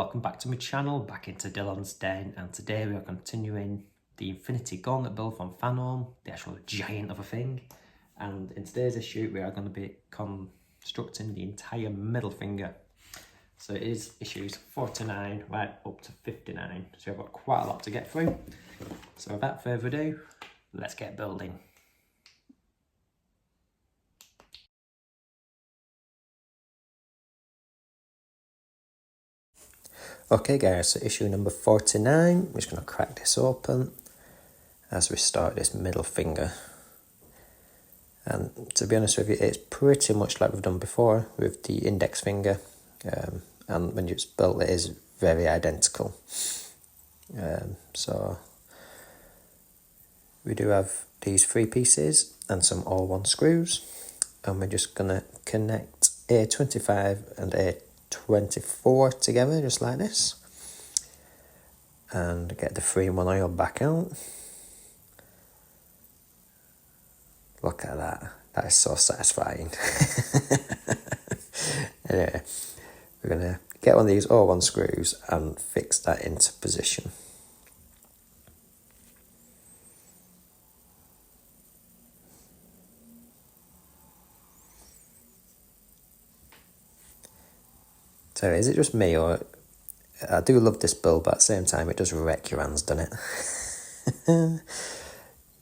welcome back to my channel, back into Dillon's Den, and today we are continuing the Infinity Gauntlet build from Fanhome, the actual giant of a thing. And in today's issue we are going to be constructing the entire middle finger. So it is issues 49 right up to 59, so we've got quite a lot to get through. So without further ado, let's get building. Okay guys, so issue number 49, I'm just going to crack this open as we start this middle finger. And to be honest with you, it's pretty much like we've done before with the index finger, and when it's built it is very identical. So we do have these 3 pieces and some all-1 screws, and we're just going to connect A25 and A24 together just like this, and get the 3-in-1 oil back out. Look at that, that is so satisfying. Anyway, we're going to get one of these all-1 screws and fix that into position. So is it just me, or I do love this build, but at the same time it does wreck your hands, doesn't it?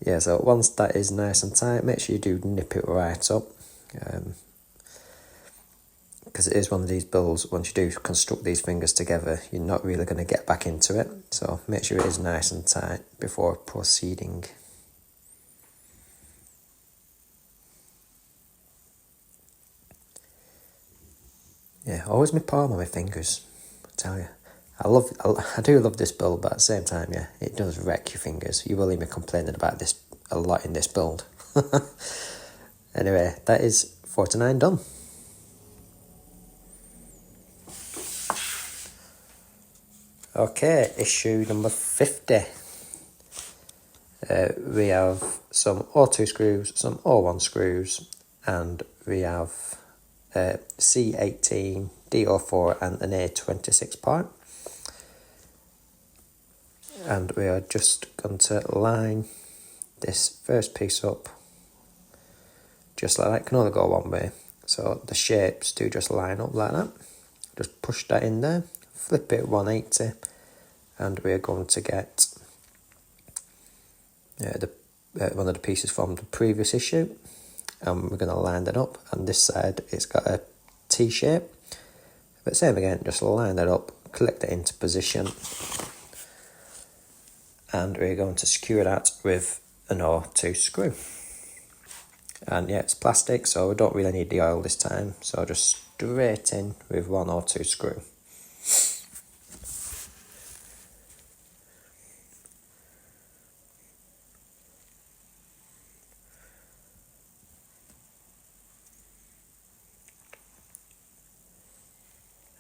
Yeah, so once that is nice and tight, make sure you do nip it right up, because it is one of these builds, once you do construct these fingers together, you're not really going to get back into it, so make sure it is nice and tight before proceeding. Yeah, always my palm on my fingers, I tell you. I do love this build, but at the same time, yeah, it does wreck your fingers. You will hear me complaining about this a lot in this build. Anyway, that is 49 done. Okay, issue number 50. We have some O2 screws, some O1 screws, and we have C18, D04 and an A26 part. And we are just going to line this first piece up just like that. It can only go one way, so the shapes do just line up like that. Just push that in there, flip it 180, and we're going to get one of the pieces from the previous issue, and we're going to line that up. And this side it's got a T shape, but same again, just line that up, click that into position, and we're going to secure that with an O2 screw. And yeah, it's plastic, so we don't really need the oil this time, so just straight in with one O2 screw.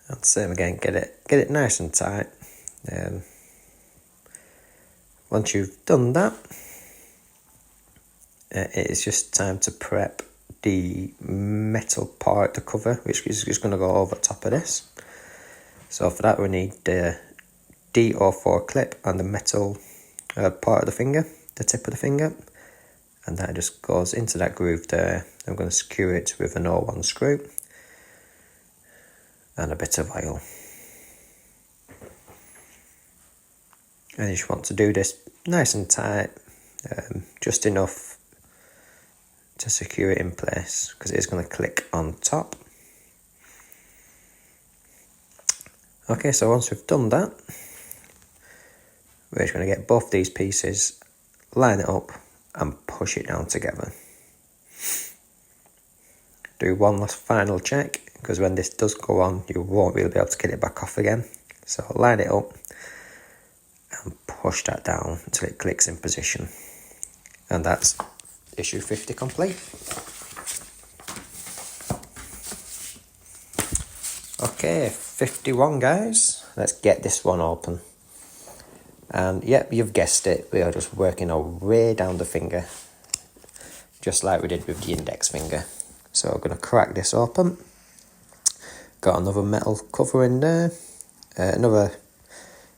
And same again, get it nice and tight. Once you've done that, it's just time to prep the metal part, the cover, which is just going to go over top of this. So for that we need the D04 clip and the metal part of the finger, the tip of the finger, and that just goes into that groove there. I'm going to secure it with an O1 screw and a bit of oil. And you just want to do this nice and tight, just enough to secure it in place, because it is going to click on top. Okay, so once we've done that, we're just going to get both these pieces, line it up and push it down together. Do one last final check, because when this does go on you won't really be able to get it back off again. So line it up and push that down until it clicks in position. And that's issue 50 complete. Okay, 51 guys, let's get this one open. And yep, you've guessed it, we are just working our way down the finger, just like we did with the index finger. So we're going to crack this open. Got another metal cover in there, another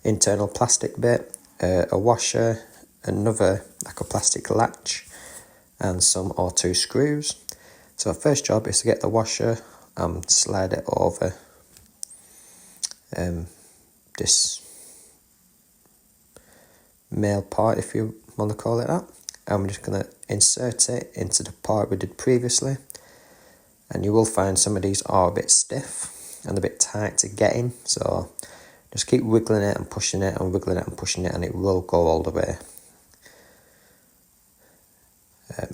internal plastic bit, a washer, another like a plastic latch, and some or two screws. So the first job is to get the washer and slide it over this male part, if you want to call it that, and we're just going to insert it into the part we did previously. And you will find some of these are a bit stiff and a bit tight to get in, so just keep wiggling it and pushing it and wiggling it and pushing it, and it will go all the way.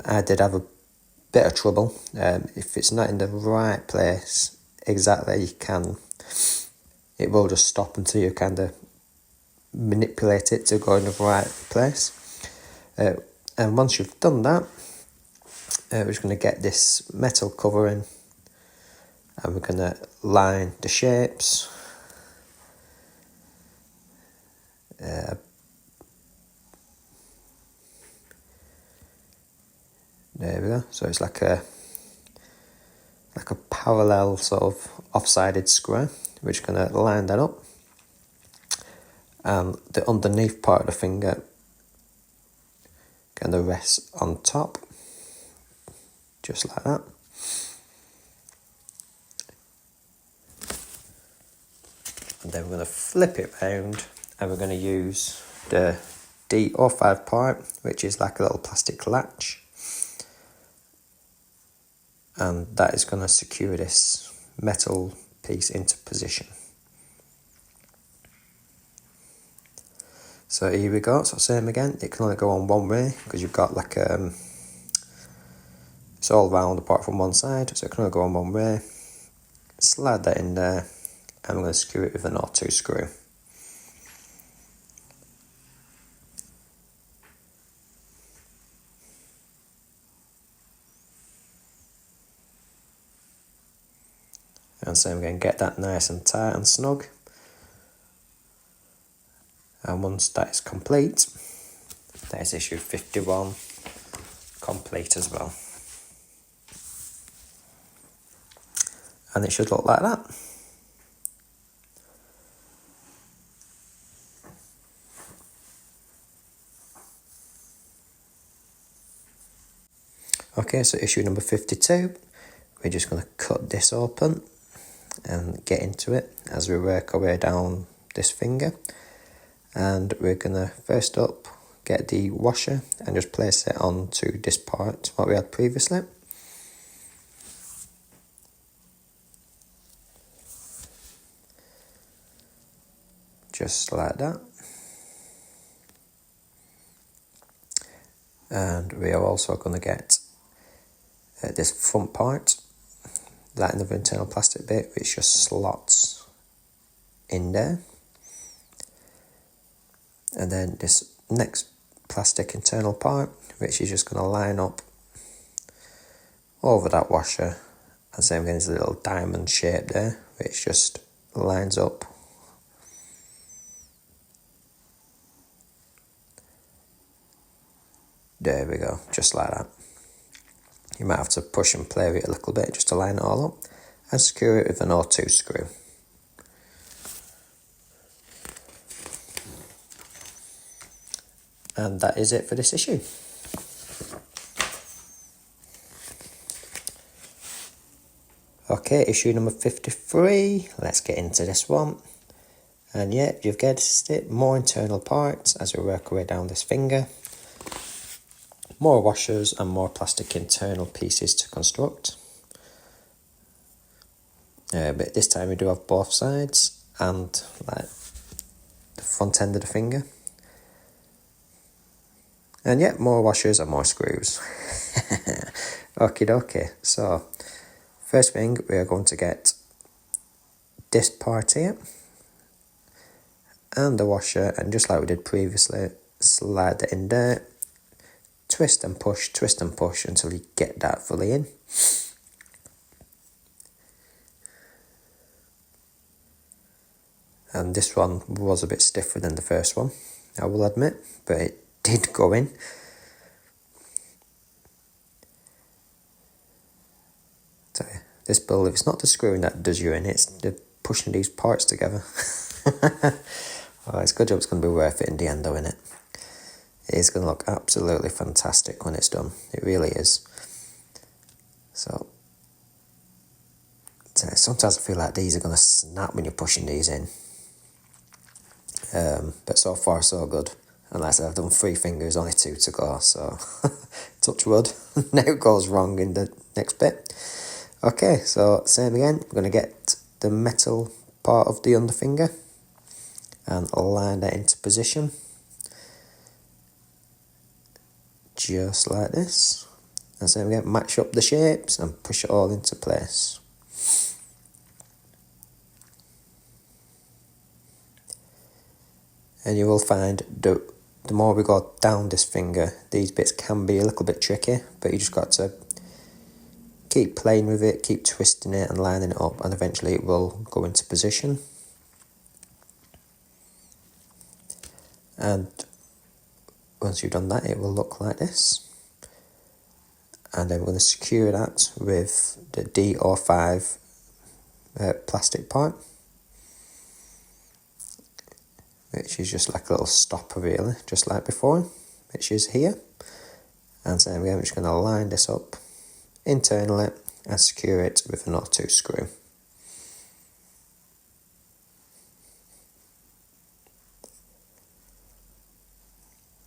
I did have a bit of trouble. If it's not in the right place exactly, it will just stop until you kind of manipulate it to go in the right place. And once you've done that, we're just going to get this metal covering, and we're going to line the shapes. There we go. So it's like a parallel sort of off-sided square. We're just going to line that up, and the underneath part of the finger kind of rests on top, just like that. And then we're going to flip it round, and we're going to use the D05 part, which is like a little plastic latch, and that is going to secure this metal piece into position. So here we go. So same again, it can only go on one way because you've got like it's all round apart from one side, so it can only go on one way. Slide that in there, and I'm going to screw it with an R2 screw. And same again, get that nice and tight and snug. And once that is complete, that is issue 51 complete as well. And it should look like that. Okay, so issue number 52, we're just going to cut this open and get into it as we work our way down this finger. And we're going to first up get the washer and just place it onto this part, what we had previously. Just like that. And we are also going to get this front part, that another internal plastic bit, which just slots in there. And then this next plastic internal part, which is just going to line up over that washer. And same again, there's a little diamond shape there, which just lines up. There we go, just like that. You might have to push and play with it a little bit just to line it all up, and screw it with an R2 screw. And that is it for this issue. Okay, issue number 53. Let's get into this one. And yeah, you've guessed it, more internal parts as we work our way down this finger. More washers and more plastic internal pieces to construct. But this time we do have both sides and like the front end of the finger. And yeah, more washers and more screws. Okie dokie. So, first thing, we are going to get this part here. And the washer, and just like we did previously, slide it in there. Twist and push until you get that fully in. And this one was a bit stiffer than the first one, I will admit, but it did go in. So this build, if it's not the screwing that does you in, it's the pushing these parts together. Oh, it's a good job it's going to be worth it in the end though, innit? It is going to look absolutely fantastic when it's done. It really is. So sometimes I feel like these are going to snap when you're pushing these in. But so far so good. And like I said, I've done 3 fingers, only 2 to go, so touch wood. Now it goes wrong in the next bit. Okay, so same again, we're going to get the metal part of the underfinger and align that into position. Just like this. And same again, match up the shapes and push it all into place. And you will find the more we go down this finger, these bits can be a little bit tricky, but you just got to keep playing with it, keep twisting it and lining it up, and eventually it will go into position. And once you've done that, it will look like this. And then we're going to secure that with the D05 plastic part, which is just like a little stopper really, just like before, which is here. And so we're just going to line this up internally and secure it with an R2 screw.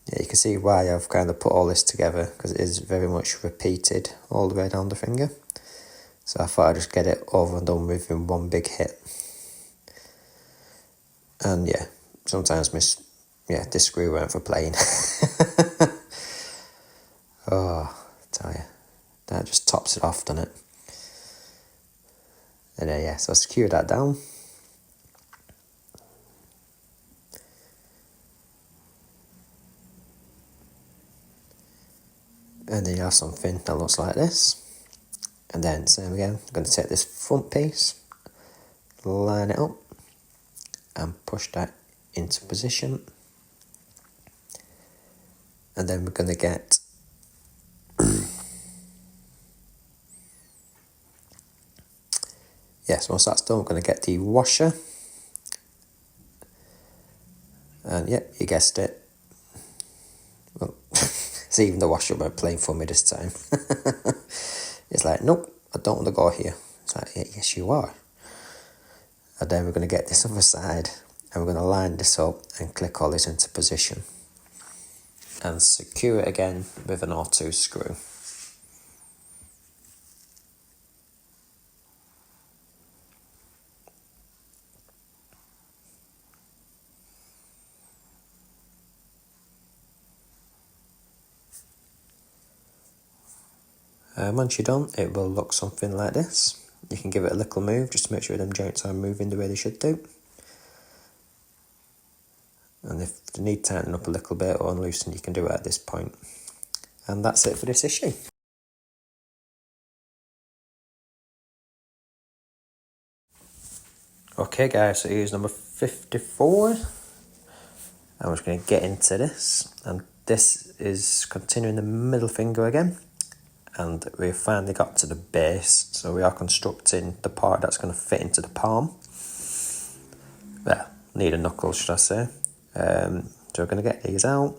Yeah, you can see why I've kind of put all this together, because it is very much repeated all the way down the finger. So I thought I'd just get it over and done with in one big hit. And yeah, sometimes this screw weren't for playing. Oh, I tell you, that just tops it off, doesn't it? And then yeah, so I secure that down. And then you have something that looks like this. And then same again, I'm going to take this front piece, line it up and push that into position. And then we're going to get yes, once that's done, we're going to get the washer. And yep, you guessed it. Well, it's even the washer we're playing for me this time. It's like, nope, I don't want to go here. It's like, yeah, yes you are. And then we're going to get this other side and we're going to line this up and click all this into position. And secure it again with an R2 screw. Once you're done, it will look something like this. You can give it a little move just to make sure them joints are moving the way they should do. And if they need tightening up a little bit or unloosen, you can do it at this point. And that's it for this issue. Okay guys, so here's number 54. I'm just going to get into this. And this is continuing the middle finger again. And we've finally got to the base, so we are constructing the part that's going to fit into the palm. Well, need a knuckle, should I say. So we're going to get these out,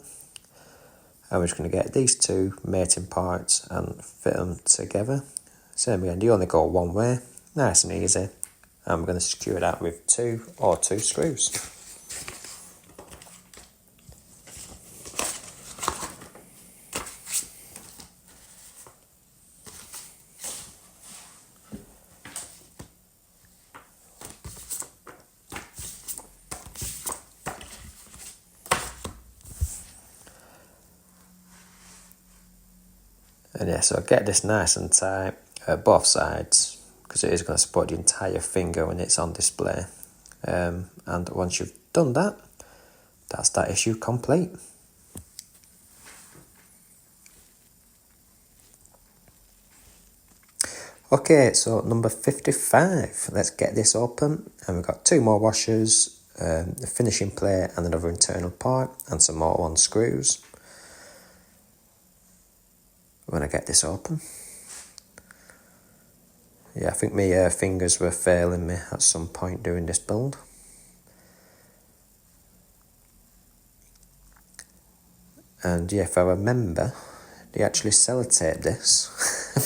and we're just going to get these 2 mating parts and fit them together. Same again, you only go one way, nice and easy. And we're going to secure that with 2 R2 screws. And yeah, so get this nice and tight both sides, because it is going to support the entire finger when it's on display. And once you've done that, that's that issue complete. Okay, so number 55. Let's get this open. And we've got 2 more washers, the finishing plate and another internal part, and some more 1 screws. When I get this open. Yeah, I think my fingers were failing me at some point during this build. And yeah, if I remember, they actually sellotaped this.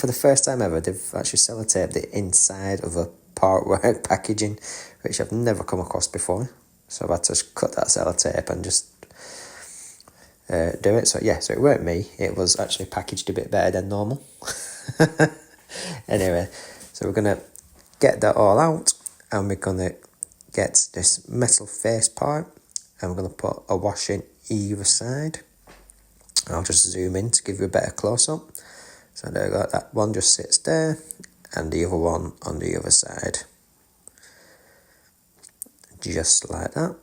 For the first time ever, they've actually sellotaped the inside of a partwork packaging, which I've never come across before. So I've had to cut that sellotape and just do it. So yeah, so it weren't me. It was actually packaged a bit better than normal. Anyway, so we're going to get that all out, and we're going to get this metal face part, and we're going to put a wash in either side. I'll just zoom in to give you a better close-up. So there we go, that one just sits there, and the other one on the other side. Just like that.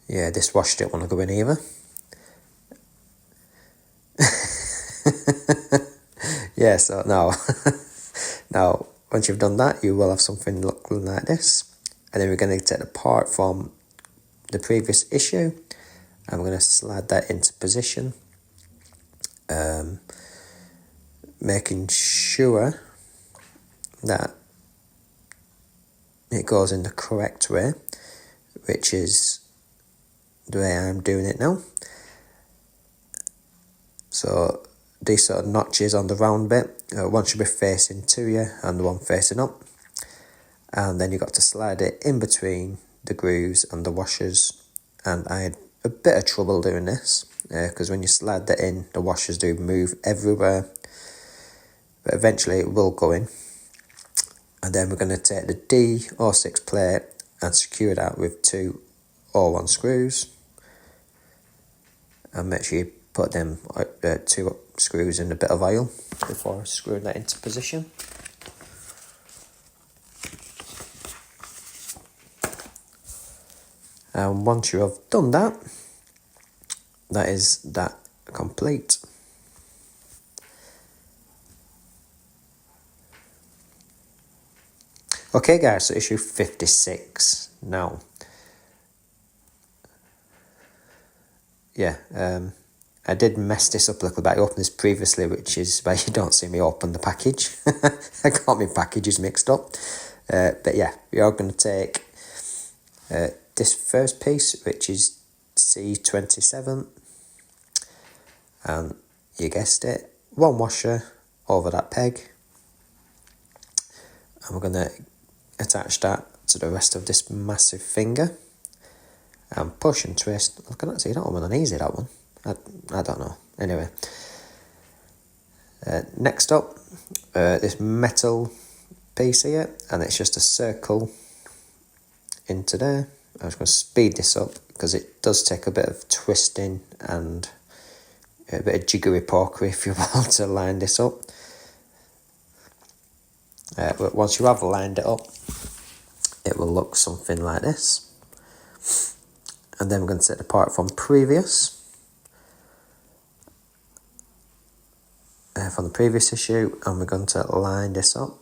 Yeah, this wash didn't want to go in either. Yeah, so now, now once you've done that, you will have something looking like this. And then we're going to take the part from the previous issue, and we're going to slide that into position, making sure that it goes in the correct way, which is the way I'm doing it now. So these sort of notches on the round bit, one should be facing to you and the one facing up, and then you've got to slide it in between the grooves and the washers. And I had a bit of trouble doing this because when you slide that in, the washers do move everywhere, but eventually it will go in. And then we're going to take the D06 plate and secure that with 2 O1 screws, and make sure you put them 2 screws in a bit of oil before screwing that into position. And once you have done that, that is that complete. Okay guys, so issue 56 now. Yeah, I did mess this up a little bit. I opened this previously, which is why you don't see me open the package. I got my packages mixed up. But yeah, we are going to take this first piece, which is C27. And you guessed it, one washer over that peg. And we're going to attach that to the rest of this massive finger. And push and twist. I cannot see that one on easy, that one. I don't know. Anyway. Next up, this metal piece here. And it's just a circle into there. I'm just going to speed this up because it does take a bit of twisting and a bit of jiggery-pokery, if you will, to line this up. But once you have lined it up, it will look something like this. And then we're going to take the part from previous. From the previous issue, and we're going to line this up.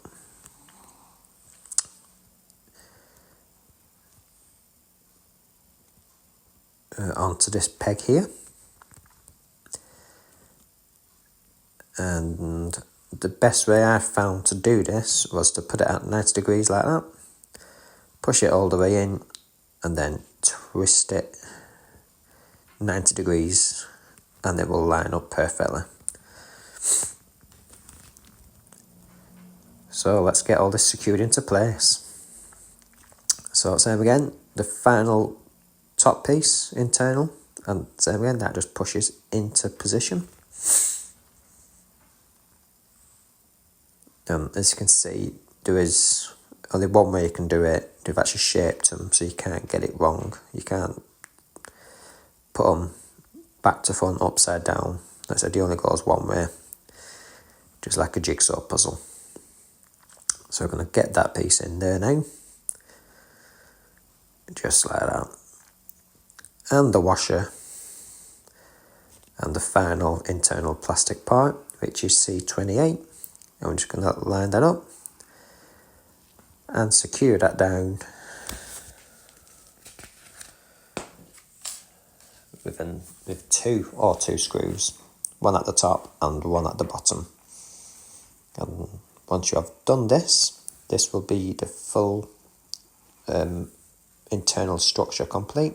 Onto this peg here. And the best way I found to do this was to put it at 90 degrees like that. Push it all the way in, and then twist it 90 degrees, and it will line up perfectly. So let's get all this secured into place. So same again, the final top piece internal, and same again, that just pushes into position. As you can see, there is only one way you can do it. They've actually shaped them so you can't get it wrong. You can't put them back to front, upside down. Like I said, it only goes one way, just like a jigsaw puzzle. So we're going to get that piece in there now, just like that. And the washer, and the final internal plastic part, which is C28. And we're just going to line that up and secure that down with two screws, one at the top and one at the bottom. And once you have done this, this will be the full internal structure complete.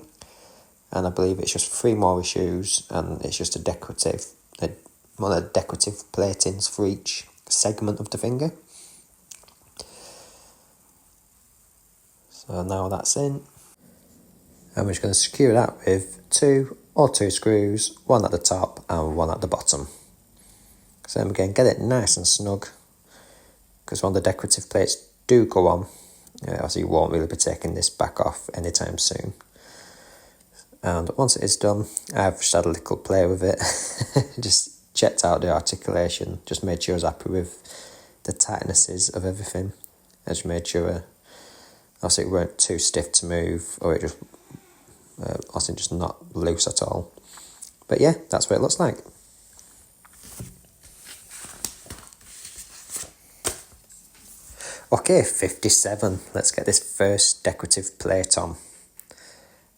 And I believe it's just 3 more issues, and it's just one of the decorative platings for each segment of the finger. So now that's in, and we're just going to secure that with 2 screws, 1 at the top and 1 at the bottom. So then again, get it nice and snug, because when the decorative plates do go on, obviously you won't really be taking this back off anytime soon. And once it is done, I've just had a little play with it, just checked out the articulation, just made sure I was happy with the tightnesses of everything. I just made sure obviously it weren't too stiff to move, or it just obviously just not loose at all. But yeah, that's what it looks like. Okay, 57. Let's get this first decorative plate on.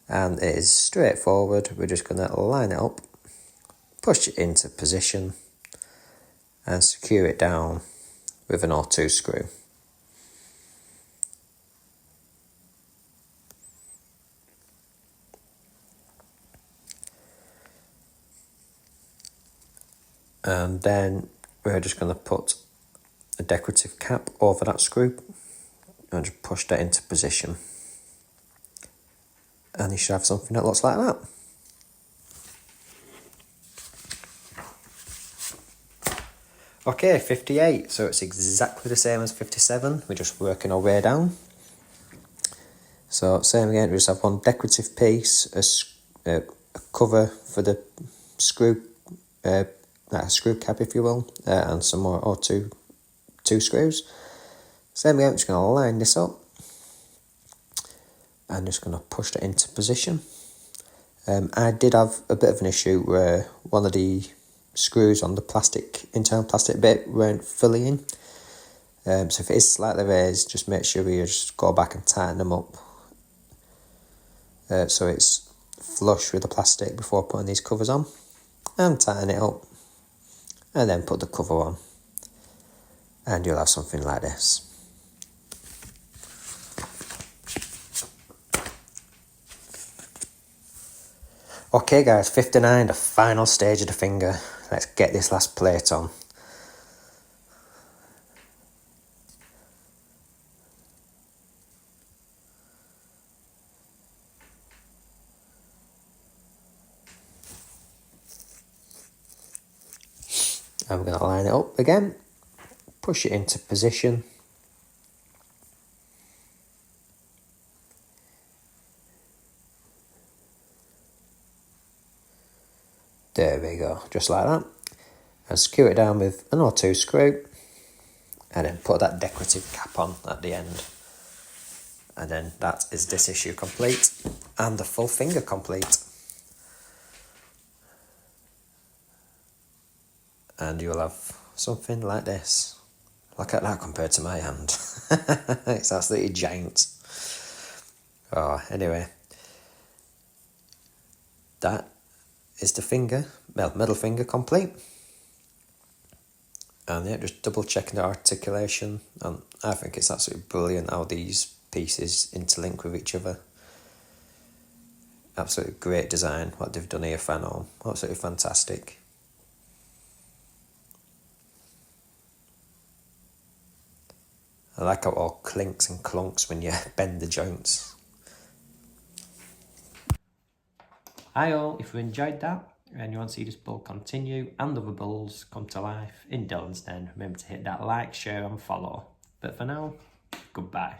And it is straightforward. We're just going to line it up, push it into position, and secure it down with an or 2 screw. And then we're just going to put a decorative cap over that screw and just push that into position. And you should have something that looks like that. Okay, 58, so it's exactly the same as 57, we're just working our way down. So same again, we just have 1 decorative piece, a cover for the screw, a screw cap if you will, and some more or two screws. Same again, I'm just going to line this up. I'm just going to push it into position. I did have a bit of an issue where one of the screws on the internal plastic bit weren't fully in. So if it is slightly raised, just make sure you just go back and tighten them up so it's flush with the plastic before putting these covers on. And tighten it up, and then put the cover on, and you'll have something like this. Okay guys, 59, the final stage of the finger. Let's get this last plate on. I'm going to line it up again, push it into position. There we go, just like that. And secure it down with an or 2 screw, and then put that decorative cap on at the end. And then that is this issue complete, and the full finger complete. And you'll have something like this. Look at that compared to my hand. It's absolutely giant. Oh, anyway. That is the finger, middle finger complete. And yeah, just double checking the articulation. And I think it's absolutely brilliant how these pieces interlink with each other. Absolutely great design, what they've done here, Fanhome. Absolutely fantastic. I like how it all clinks and clunks when you bend the joints. Hi all, if you enjoyed that and you want to see this build continue and other builds come to life in Dillon's Den, remember to hit that like, share and follow. But for now, goodbye.